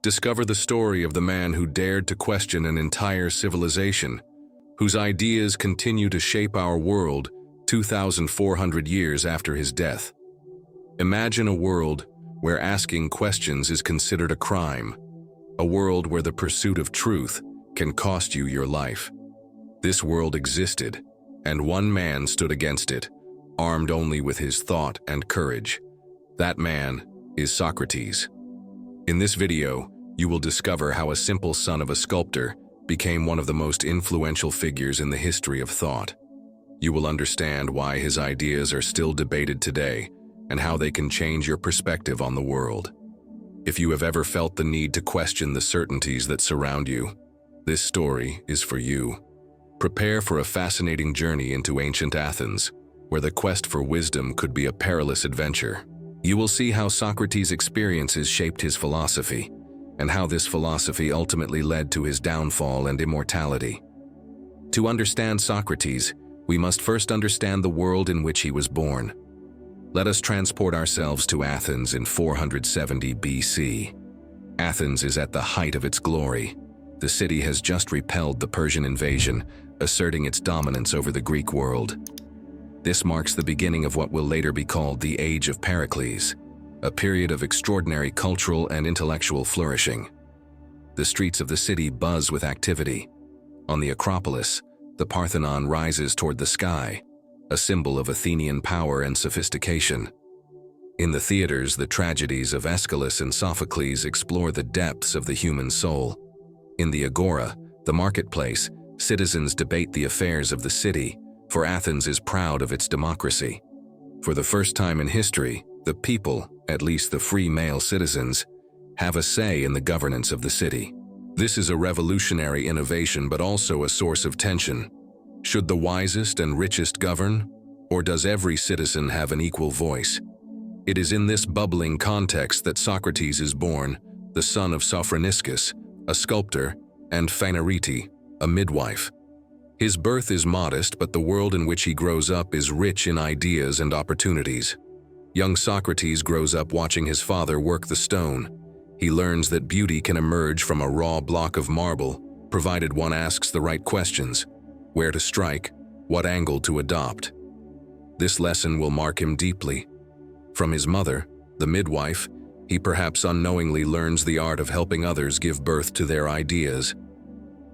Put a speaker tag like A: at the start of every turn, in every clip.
A: discover the story of the man who dared to question an entire civilization, whose ideas continue to shape our world 2,400 years after his death. Imagine a world where asking questions is considered a crime, a world where the pursuit of truth can cost you your life. This world existed, and one man stood against it, armed only with his thought and courage. That man is Socrates. In this video, you will discover how a simple son of a sculptor became one of the most influential figures in the history of thought. You will understand why his ideas are still debated today and how they can change your perspective on the world. If you have ever felt the need to question the certainties that surround you, this story is for you. Prepare for a fascinating journey into ancient Athens, where the quest for wisdom could be a perilous adventure. You will see how Socrates' experiences shaped his philosophy, and how this philosophy ultimately led to his downfall and immortality. To understand Socrates, we must first understand the world in which he was born. Let us transport ourselves to Athens in 470 BC. Athens is at the height of its glory. The city has just repelled the Persian invasion, asserting its dominance over the Greek world. This marks the beginning of what will later be called the Age of Pericles, a period of extraordinary cultural and intellectual flourishing. The streets of the city buzz with activity. On the Acropolis, the Parthenon rises toward the sky, a symbol of Athenian power and sophistication. In the theaters, the tragedies of Aeschylus and Sophocles explore the depths of the human soul. In the Agora, the marketplace, citizens debate the affairs of the city, for Athens is proud of its democracy. For the first time in history, the people, at least the free male citizens, have a say in the governance of the city. This is a revolutionary innovation, but also a source of tension. Should the wisest and richest govern, or does every citizen have an equal voice? It is in this bubbling context that Socrates is born, the son of Sophroniscus, a sculptor, and Phanerete, a midwife. His birth is modest, but the world in which he grows up is rich in ideas and opportunities. Young Socrates grows up watching his father work the stone. He learns that beauty can emerge from a raw block of marble, provided one asks the right questions: where to strike, what angle to adopt. This lesson will mark him deeply. From his mother, the midwife, he perhaps unknowingly learns the art of helping others give birth to their ideas.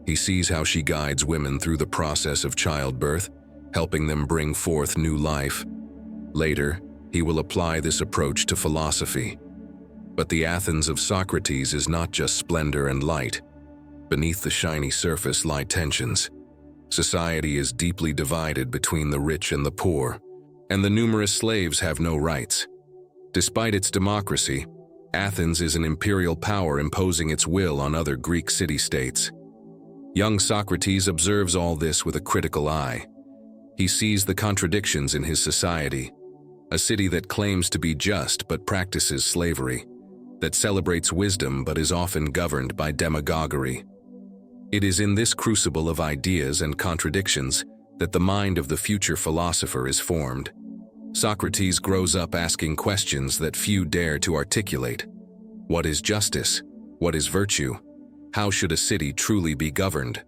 A: He sees how she guides women through the process of childbirth, helping them bring forth new life. Later, he will apply this approach to philosophy. But the Athens of Socrates is not just splendor and light. Beneath the shiny surface lie tensions. Society is deeply divided between the rich and the poor, and the numerous slaves have no rights. Despite its democracy, Athens is an imperial power imposing its will on other Greek city-states. Young Socrates observes all this with a critical eye. He sees the contradictions in his society, a city that claims to be just but practices slavery, that celebrates wisdom but is often governed by demagoguery. It is in this crucible of ideas and contradictions that the mind of the future philosopher is formed. Socrates grows up asking questions that few dare to articulate. What is justice? What is virtue? How should a city truly be governed?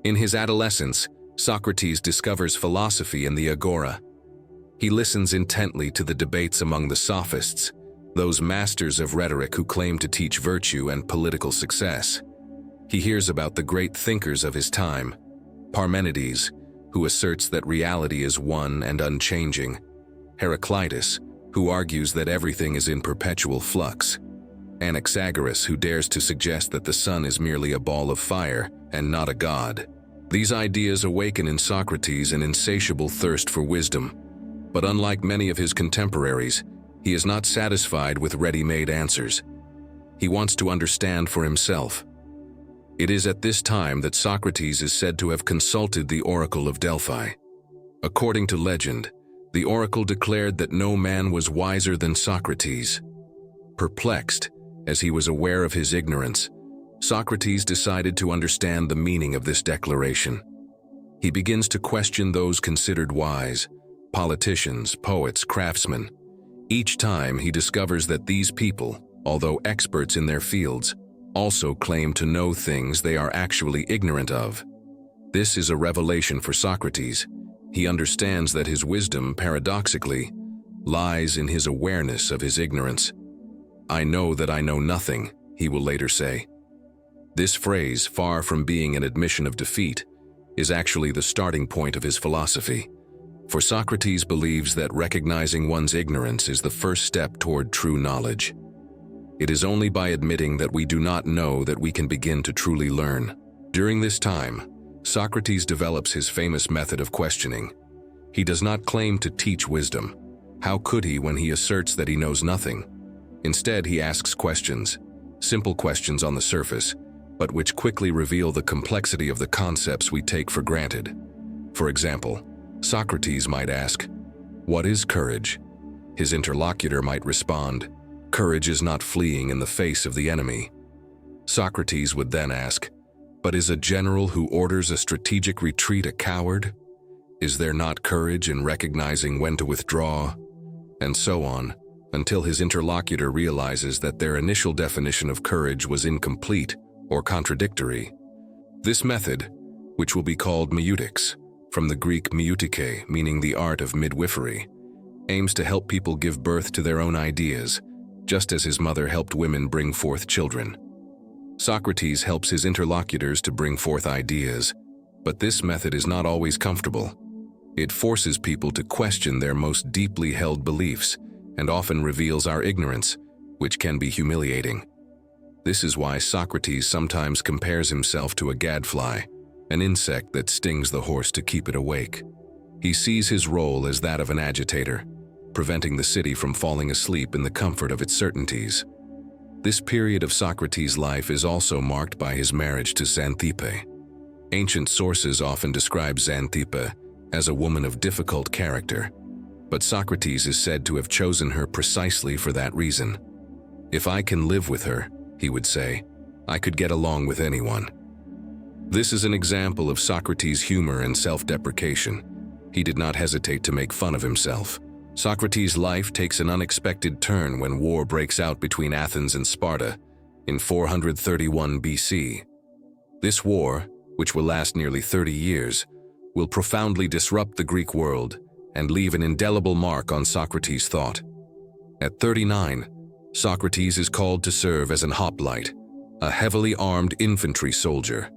A: In his adolescence, Socrates discovers philosophy in the Agora. He listens intently to the debates among the sophists, those masters of rhetoric who claim to teach virtue and political success. He hears about the great thinkers of his time: Parmenides, who asserts that reality is one and unchanging; Heraclitus, who argues that everything is in perpetual flux; Anaxagoras, who dares to suggest that the sun is merely a ball of fire and not a god. These ideas awaken in Socrates an insatiable thirst for wisdom. But unlike many of his contemporaries, he is not satisfied with ready-made answers. He wants to understand for himself. It is at this time that Socrates is said to have consulted the oracle of Delphi. According to legend, the oracle declared that no man was wiser than Socrates. Perplexed, as he was aware of his ignorance, Socrates decided to understand the meaning of this declaration. He begins to question those considered wise: politicians, poets, craftsmen. Each time he discovers that these people, although experts in their fields, also claim to know things they are actually ignorant of. This is a revelation for Socrates. He understands that his wisdom, paradoxically, lies in his awareness of his ignorance. "I know that I know nothing," he will later say. This phrase, far from being an admission of defeat, is actually the starting point of his philosophy. For Socrates believes that recognizing one's ignorance is the first step toward true knowledge. It is only by admitting that we do not know that we can begin to truly learn. During this time, Socrates develops his famous method of questioning. He does not claim to teach wisdom. How could he when he asserts that he knows nothing? Instead, he asks questions, simple questions on the surface, but which quickly reveal the complexity of the concepts we take for granted. For example, Socrates might ask, "What is courage?" His interlocutor might respond, "Courage is not fleeing in the face of the enemy." Socrates would then ask, "But is a general who orders a strategic retreat a coward? Is there not courage in recognizing when to withdraw?" And so on, until his interlocutor realizes that their initial definition of courage was incomplete or contradictory. This method, which will be called meutics, from the Greek meutike, meaning the art of midwifery, aims to help people give birth to their own ideas, just as his mother helped women bring forth children. Socrates helps his interlocutors to bring forth ideas, but this method is not always comfortable. It forces people to question their most deeply held beliefs and often reveals our ignorance, which can be humiliating. This is why Socrates sometimes compares himself to a gadfly, an insect that stings the horse to keep it awake. He sees his role as that of an agitator, preventing the city from falling asleep in the comfort of its certainties. This period of Socrates' life is also marked by his marriage to Xanthippe. Ancient sources often describe Xanthippe as a woman of difficult character, but Socrates is said to have chosen her precisely for that reason. "If I can live with her," he would say, "I could get along with anyone." This is an example of Socrates' humor and self-deprecation. He did not hesitate to make fun of himself. Socrates' life takes an unexpected turn when war breaks out between Athens and Sparta in 431 BC. This war, which will last nearly 30 years, will profoundly disrupt the Greek world and leave an indelible mark on Socrates' thought. At 39, Socrates is called to serve as an hoplite, a heavily armed infantry soldier.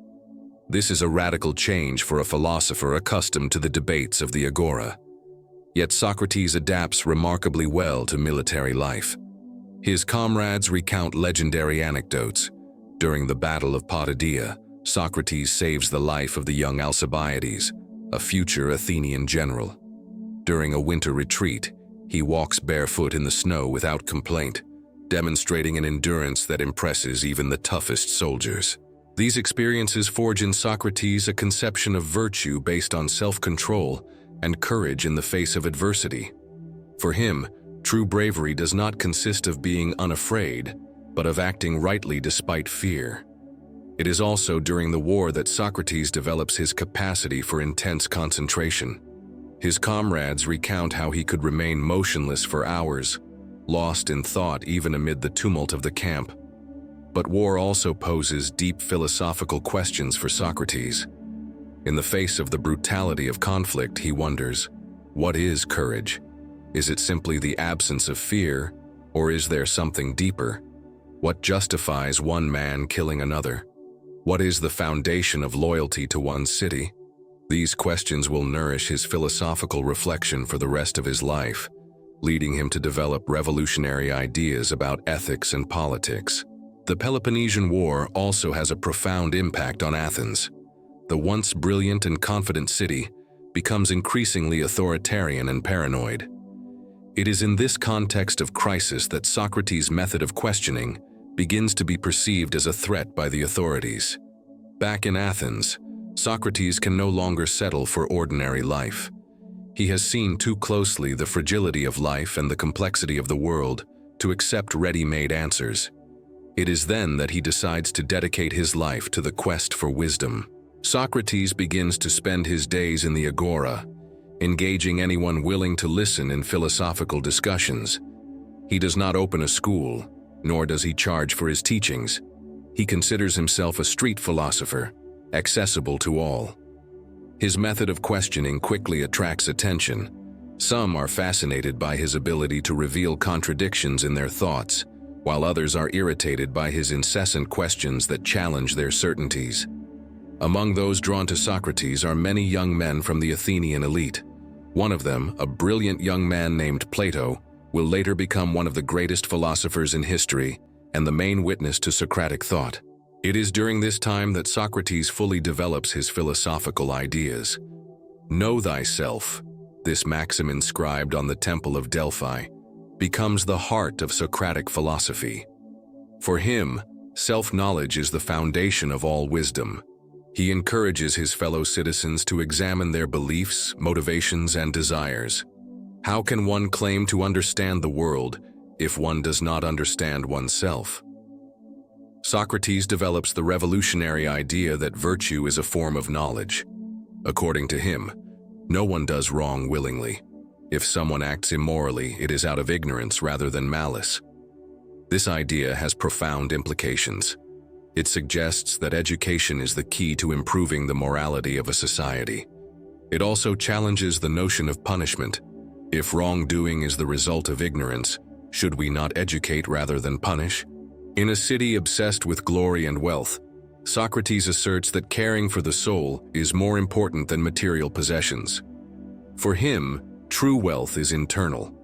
A: This is a radical change for a philosopher accustomed to the debates of the agora. Yet Socrates adapts remarkably well to military life. His comrades recount legendary anecdotes. During the Battle of Potidaea, Socrates saves the life of the young Alcibiades, a future Athenian general. During a winter retreat, he walks barefoot in the snow without complaint, demonstrating an endurance that impresses even the toughest soldiers. These experiences forge in Socrates a conception of virtue based on self-control and courage in the face of adversity. For him, true bravery does not consist of being unafraid, but of acting rightly despite fear. It is also during the war that Socrates develops his capacity for intense concentration. His comrades recount how he could remain motionless for hours, lost in thought even amid the tumult of the camp. But war also poses deep philosophical questions for Socrates. In the face of the brutality of conflict, he wonders, what is courage? Is it simply the absence of fear, or is there something deeper? What justifies one man killing another? What is the foundation of loyalty to one's city? These questions will nourish his philosophical reflection for the rest of his life, leading him to develop revolutionary ideas about ethics and politics. The Peloponnesian War also has a profound impact on Athens. The once brilliant and confident city becomes increasingly authoritarian and paranoid. It is in this context of crisis that Socrates' method of questioning begins to be perceived as a threat by the authorities. Back in Athens, Socrates can no longer settle for ordinary life. He has seen too closely the fragility of life and the complexity of the world to accept ready-made answers. It is then that he decides to dedicate his life to the quest for wisdom. Socrates begins to spend his days in the agora, engaging anyone willing to listen in philosophical discussions. He does not open a school, nor does he charge for his teachings. He considers himself a street philosopher, accessible to all. His method of questioning quickly attracts attention. Some are fascinated by his ability to reveal contradictions in their thoughts, while others are irritated by his incessant questions that challenge their certainties. Among those drawn to Socrates are many young men from the Athenian elite. One of them, a brilliant young man named Plato, will later become one of the greatest philosophers in history and the main witness to Socratic thought. It is during this time that Socrates fully develops his philosophical ideas. Know thyself, this maxim inscribed on the Temple of Delphi, becomes the heart of Socratic philosophy. For him, self-knowledge is the foundation of all wisdom. He encourages his fellow citizens to examine their beliefs, motivations, and desires. How can one claim to understand the world if one does not understand oneself? Socrates develops the revolutionary idea that virtue is a form of knowledge. According to him, no one does wrong willingly. If someone acts immorally, it is out of ignorance rather than malice. This idea has profound implications. It suggests that education is the key to improving the morality of a society. It also challenges the notion of punishment. If wrongdoing is the result of ignorance, should we not educate rather than punish? In a city obsessed with glory and wealth, Socrates asserts that caring for the soul is more important than material possessions. For him, true wealth is internal.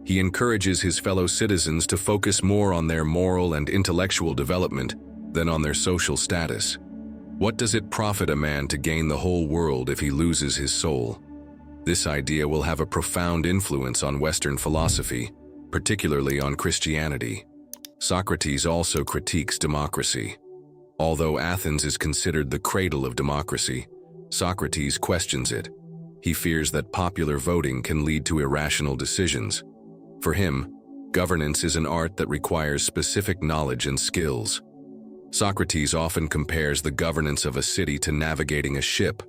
A: He encourages his fellow citizens to focus more on their moral and intellectual development than on their social status. What does it profit a man to gain the whole world if he loses his soul? This idea will have a profound influence on Western philosophy, particularly on Christianity. Socrates also critiques democracy. Although Athens is considered the cradle of democracy, Socrates questions it. He fears that popular voting can lead to irrational decisions. For him, governance is an art that requires specific knowledge and skills. Socrates often compares the governance of a city to navigating a ship.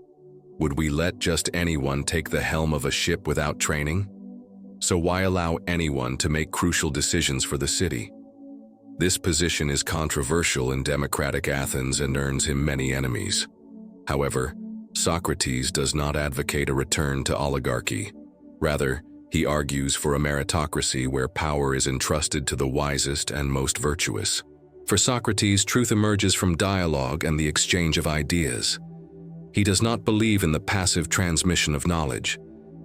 A: Would we let just anyone take the helm of a ship without training? So why allow anyone to make crucial decisions for the city? This position is controversial in democratic Athens and earns him many enemies. However, Socrates does not advocate a return to oligarchy. Rather, he argues for a meritocracy where power is entrusted to the wisest and most virtuous. For Socrates, truth emerges from dialogue and the exchange of ideas. He does not believe in the passive transmission of knowledge.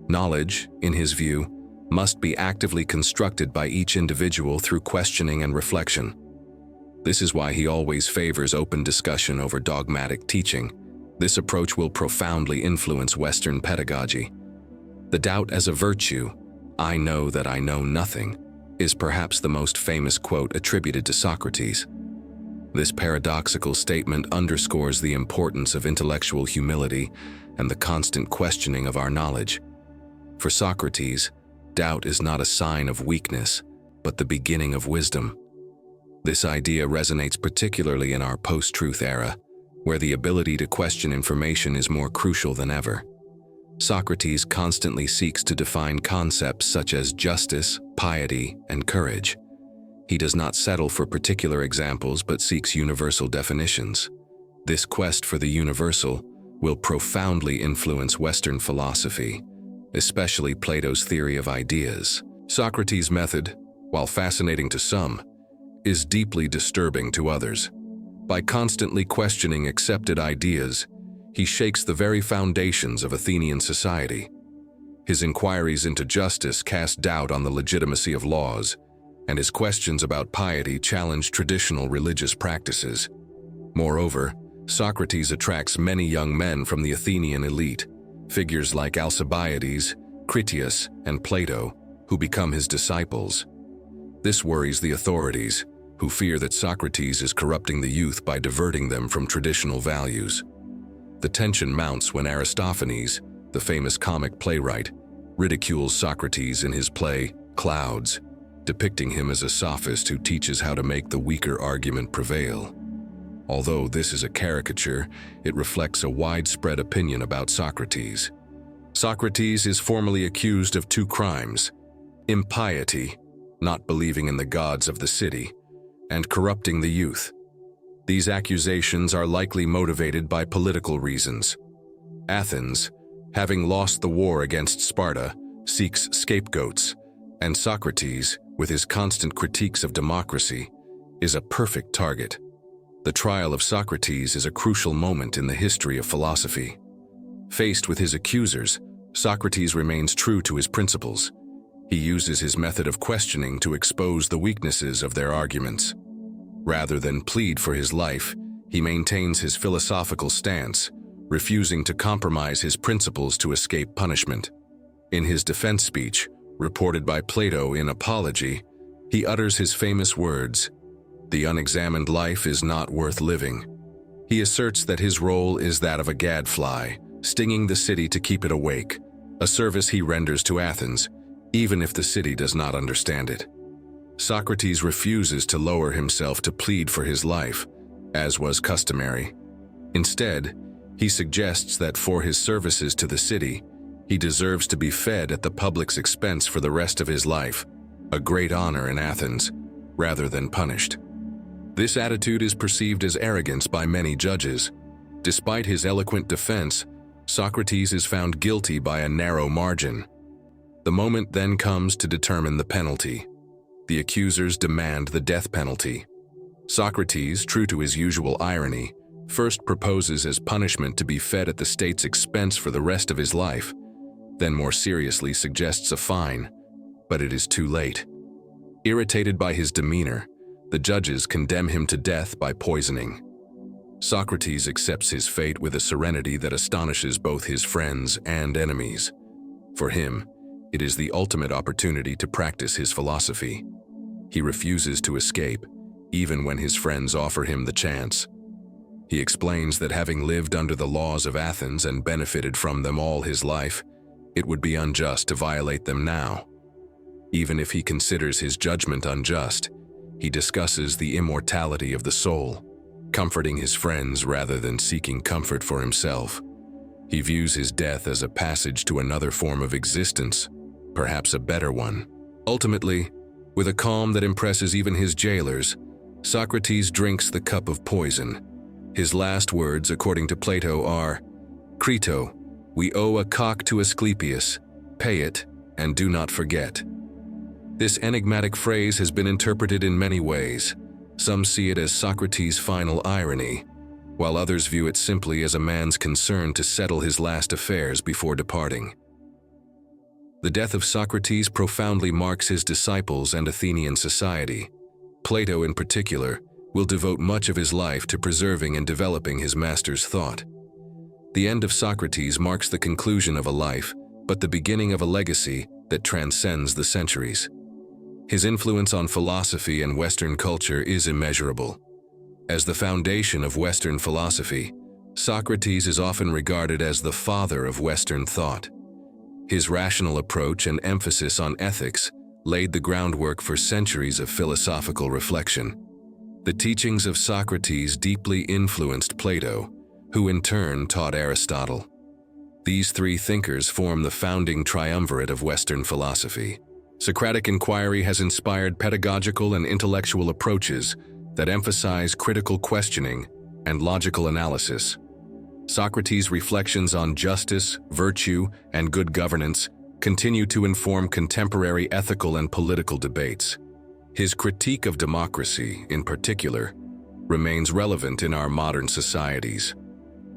A: Knowledge, in his view, must be actively constructed by each individual through questioning and reflection. This is why he always favors open discussion over dogmatic teaching. This approach will profoundly influence Western pedagogy. The doubt as a virtue, "I know that I know nothing," is perhaps the most famous quote attributed to Socrates. This paradoxical statement underscores the importance of intellectual humility and the constant questioning of our knowledge. For Socrates, doubt is not a sign of weakness, but the beginning of wisdom. This idea resonates particularly in our post-truth era, where the ability to question information is more crucial than ever. Socrates constantly seeks to define concepts such as justice, piety, and courage. He does not settle for particular examples but seeks universal definitions. This quest for the universal will profoundly influence Western philosophy, especially Plato's theory of ideas. Socrates' method, while fascinating to some, is deeply disturbing to others. By constantly questioning accepted ideas, he shakes the very foundations of Athenian society. His inquiries into justice cast doubt on the legitimacy of laws, and his questions about piety challenge traditional religious practices. Moreover, Socrates attracts many young men from the Athenian elite, figures like Alcibiades, Critias, and Plato, who become his disciples. This worries the authorities, who fear that Socrates is corrupting the youth by diverting them from traditional values. The tension mounts when Aristophanes, the famous comic playwright, ridicules Socrates in his play, Clouds, depicting him as a sophist who teaches how to make the weaker argument prevail. Although this is a caricature, it reflects a widespread opinion about Socrates. Socrates is formally accused of two crimes: impiety, not believing in the gods of the city, and corrupting the youth. These accusations are likely motivated by political reasons. Athens, having lost the war against Sparta, seeks scapegoats, and Socrates, with his constant critiques of democracy, is a perfect target. The trial of Socrates is a crucial moment in the history of philosophy. Faced with his accusers, Socrates remains true to his principles. He uses his method of questioning to expose the weaknesses of their arguments. Rather than plead for his life, he maintains his philosophical stance, refusing to compromise his principles to escape punishment. In his defense speech, reported by Plato in Apology, he utters his famous words, "The unexamined life is not worth living." He asserts that his role is that of a gadfly, stinging the city to keep it awake, a service he renders to Athens, even if the city does not understand it. Socrates refuses to lower himself to plead for his life, as was customary. Instead, he suggests that for his services to the city, he deserves to be fed at the public's expense for the rest of his life, a great honor in Athens, rather than punished. This attitude is perceived as arrogance by many judges. Despite his eloquent defense, Socrates is found guilty by a narrow margin. The moment then comes to determine the penalty. The accusers demand the death penalty. Socrates, true to his usual irony, first proposes as punishment to be fed at the state's expense for the rest of his life, then more seriously suggests a fine, but it is too late. Irritated by his demeanor, the judges condemn him to death by poisoning. Socrates accepts his fate with a serenity that astonishes both his friends and enemies. For him, it is the ultimate opportunity to practice his philosophy. He refuses to escape, even when his friends offer him the chance. He explains that having lived under the laws of Athens and benefited from them all his life, it would be unjust to violate them now. Even if he considers his judgment unjust, he discusses the immortality of the soul, comforting his friends rather than seeking comfort for himself. He views his death as a passage to another form of existence, perhaps a better one. Ultimately, with a calm that impresses even his jailers, Socrates drinks the cup of poison. His last words, according to Plato, are, "Crito, we owe a cock to Asclepius, pay it, and do not forget." This enigmatic phrase has been interpreted in many ways. Some see it as Socrates' final irony, while others view it simply as a man's concern to settle his last affairs before departing. The death of Socrates profoundly marks his disciples and Athenian society. Plato, in particular, will devote much of his life to preserving and developing his master's thought. The end of Socrates marks the conclusion of a life, but the beginning of a legacy that transcends the centuries. His influence on philosophy and Western culture is immeasurable. As the foundation of Western philosophy, Socrates is often regarded as the father of Western thought. His rational approach and emphasis on ethics laid the groundwork for centuries of philosophical reflection. The teachings of Socrates deeply influenced Plato, who in turn taught Aristotle. These three thinkers form the founding triumvirate of Western philosophy. Socratic inquiry has inspired pedagogical and intellectual approaches that emphasize critical questioning and logical analysis. Socrates' reflections on justice, virtue, and good governance continue to inform contemporary ethical and political debates. His critique of democracy, in particular, remains relevant in our modern societies.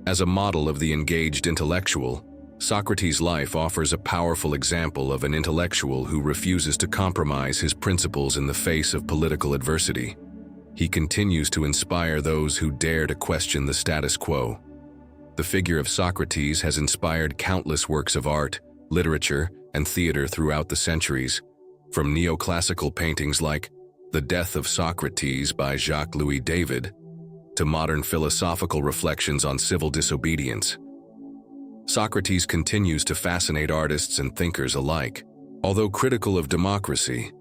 A: As a model of the engaged intellectual, Socrates' life offers a powerful example of an intellectual who refuses to compromise his principles in the face of political adversity. He continues to inspire those who dare to question the status quo. The figure of Socrates has inspired countless works of art, literature, and theater throughout the centuries, from neoclassical paintings like The Death of Socrates by Jacques-Louis David to modern philosophical reflections on civil disobedience. Socrates continues to fascinate artists and thinkers alike. Although critical of democracy,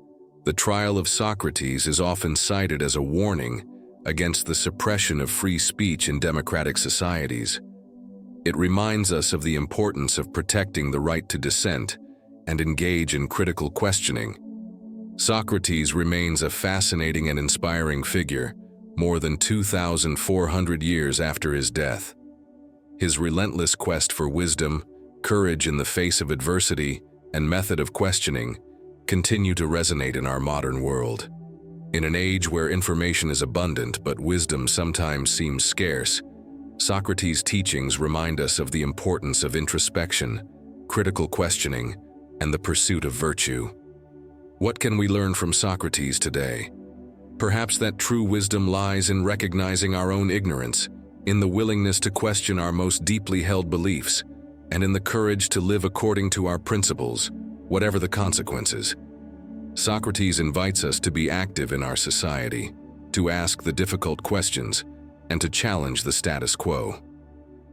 A: the trial of Socrates is often cited as a warning against the suppression of free speech in democratic societies. It reminds us of the importance of protecting the right to dissent and engage in critical questioning. Socrates remains a fascinating and inspiring figure, more than 2,400 years after his death. His relentless quest for wisdom, courage in the face of adversity, and method of questioning continue to resonate in our modern world. In an age where information is abundant but wisdom sometimes seems scarce, Socrates' teachings remind us of the importance of introspection, critical questioning, and the pursuit of virtue. What can we learn from Socrates today? Perhaps that true wisdom lies in recognizing our own ignorance, in the willingness to question our most deeply held beliefs, and in the courage to live according to our principles, whatever the consequences. Socrates invites us to be active in our society, to ask the difficult questions, and to challenge the status quo.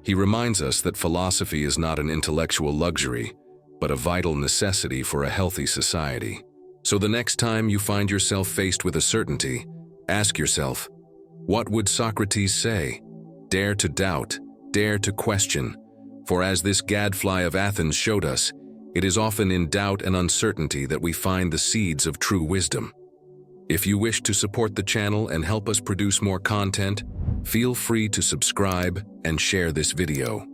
A: He reminds us that philosophy is not an intellectual luxury, but a vital necessity for a healthy society. So the next time you find yourself faced with uncertainty, ask yourself, what would Socrates say? Dare to doubt, dare to question, for as this gadfly of Athens showed us, it is often in doubt and uncertainty that we find the seeds of true wisdom. If you wish to support the channel and help us produce more content, feel free to subscribe and share this video.